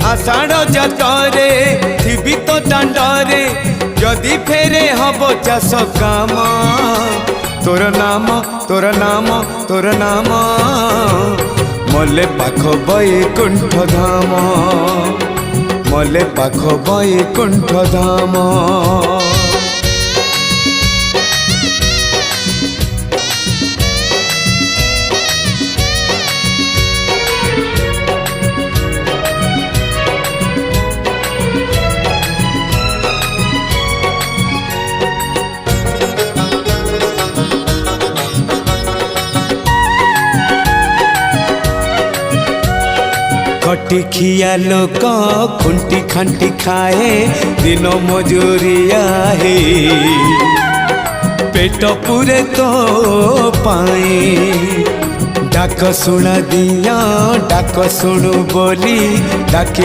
आषाढ़ जातरे थिबी तो दांडरे जदि फेरे हब चाष काम तोर नाम तोर नाम तोर नाम मले पाख बैकुंठ धाम मले पाख बैकुंठ धाम। खटी खिया लोक खुंटी खांटी खाए दिन मजूरिया है पेट पूरे तो पाए डाक शुणा दिया डाक शुणु बोली डाक